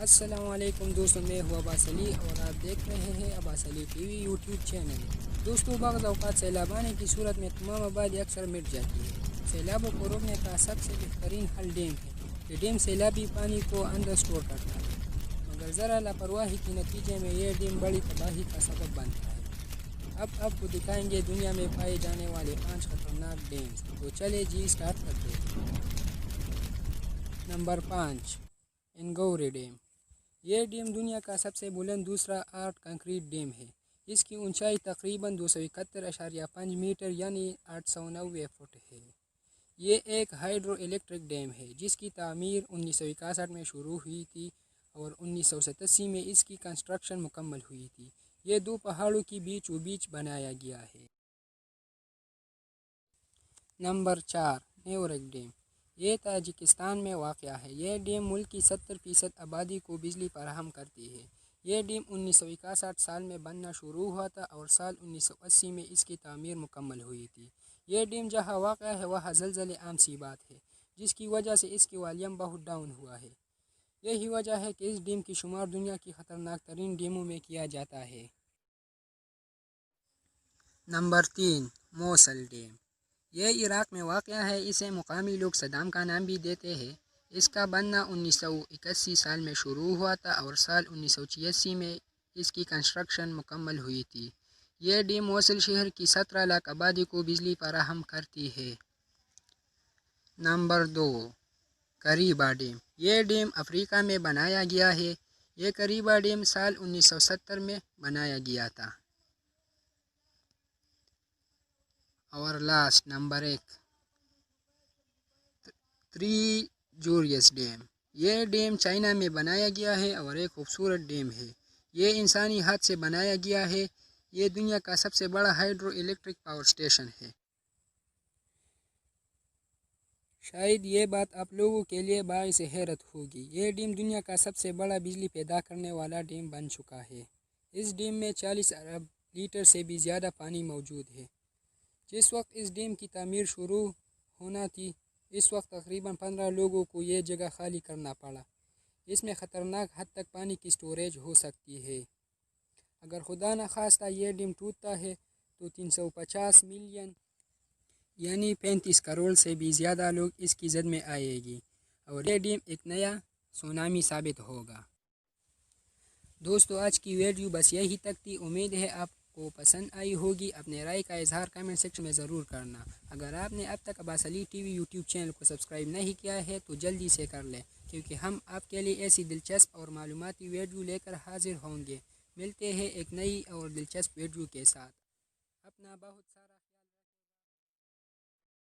السلام علیکم دوستوں، میں ہوں عباس علی اور آپ دیکھ رہے ہیں عباس علی ٹی وی یوٹیوب چینل۔ دوستوں، بعض اوقات سیلاب آنے کی صورت میں تمام آبادی اکثر مٹ جاتی ہے۔ سیلابوں کو روکنے کا سب سے بہترین حل ڈیم ہے۔ یہ ڈیم سیلابی پانی کو اندر اسٹور کرتا ہے، مگر ذرا لاپرواہی کے نتیجے میں یہ ڈیم بڑی تباہی کا سبب بنتا ہے۔ اب آپ کو دکھائیں گے دنیا میں پائے جانے والے 5 خطرناک ڈیمز۔ تو چلے جی اسٹارٹ کرتے ہیں۔ Number 5، Enguri dam. یہ ڈیم دنیا کا سب سے بلند دوسرا آرٹ کنکریٹ ڈیم ہے۔ اس کی اونچائی تقریباً 271.5 میٹر یعنی 890 فٹ ہے۔ یہ ایک ہائیڈرو الیکٹرک ڈیم ہے جس کی تعمیر 1961 میں شروع ہوئی تھی اور 1987 میں اس کی کنسٹرکشن مکمل ہوئی تھی۔ یہ دو پہاڑوں کے بیچوں بیچ بنایا گیا ہے۔ Number 4، Nurek dam. یہ تاجکستان میں واقع ہے۔ یہ ڈیم ملک کی 70% آبادی کو بجلی فراہم کرتی ہے۔ یہ ڈیم 1961 سال میں بننا شروع ہوا تھا اور سال 1980 میں اس کی تعمیر مکمل ہوئی تھی۔ یہ ڈیم جہاں واقع ہے وہاں زلزلے عام سی بات ہے، جس کی وجہ سے اس کی والیوم بہت ڈاؤن ہوا ہے۔ یہی وجہ ہے کہ اس ڈیم کی شمار دنیا کی خطرناک ترین ڈیموں میں کیا جاتا ہے۔ نمبر 3، موصل ڈیم۔ یہ عراق میں واقع ہے۔ اسے مقامی لوگ صدام کا نام بھی دیتے ہیں۔ اس کا بننا 1981 سال میں شروع ہوا تھا اور سال 1986 میں اس کی کنسٹرکشن مکمل ہوئی تھی۔ یہ ڈیم موصل شہر کی 17 لاکھ آبادی کو بجلی فراہم کرتی ہے۔ Number 2، Kariba dam. یہ ڈیم افریقہ میں بنایا گیا ہے۔ یہ کریبا ڈیم سال 1970 میں بنایا گیا تھا۔ اور لاسٹ نمبر 1، تھری جورجز ڈیم۔ یہ ڈیم چائنا میں بنایا گیا ہے اور ایک خوبصورت ڈیم ہے۔ یہ انسانی ہاتھ سے بنایا گیا ہے۔ یہ دنیا کا سب سے بڑا ہائیڈرو الیکٹرک پاور اسٹیشن ہے۔ شاید یہ بات آپ لوگوں کے لیے باعث حیرت ہوگی۔ یہ ڈیم دنیا کا سب سے بڑا بجلی پیدا کرنے والا ڈیم بن چکا ہے۔ اس ڈیم میں 40 ارب لیٹر سے بھی زیادہ پانی موجود ہے۔ جس وقت اس ڈیم کی تعمیر شروع ہونا تھی، اس وقت تقریباً 15 لوگوں کو یہ جگہ خالی کرنا پڑا۔ اس میں خطرناک حد تک پانی کی سٹوریج ہو سکتی ہے۔ اگر خدا نخواستہ یہ ڈیم ٹوٹتا ہے تو 350 ملین یعنی 35 کروڑ سے بھی زیادہ لوگ اس کی زد میں آئے گی اور یہ ڈیم ایک نیا سونامی ثابت ہوگا۔ دوستو، آج کی ویڈیو بس یہی تک تھی۔ امید ہے آپ کو پسند آئی ہوگی۔ اپنے رائے کا اظہار کمنٹ سیکشن میں ضرور کرنا۔ اگر آپ نے اب تک عباس علی ٹی وی یوٹیوب چینل کو سبسکرائب نہیں کیا ہے تو جلدی سے کر لیں، کیونکہ ہم آپ کے لیے ایسی دلچسپ اور معلوماتی ویڈیو لے کر حاضر ہوں گے۔ ملتے ہیں ایک نئی اور دلچسپ ویڈیو کے ساتھ۔ اپنا بہت سارا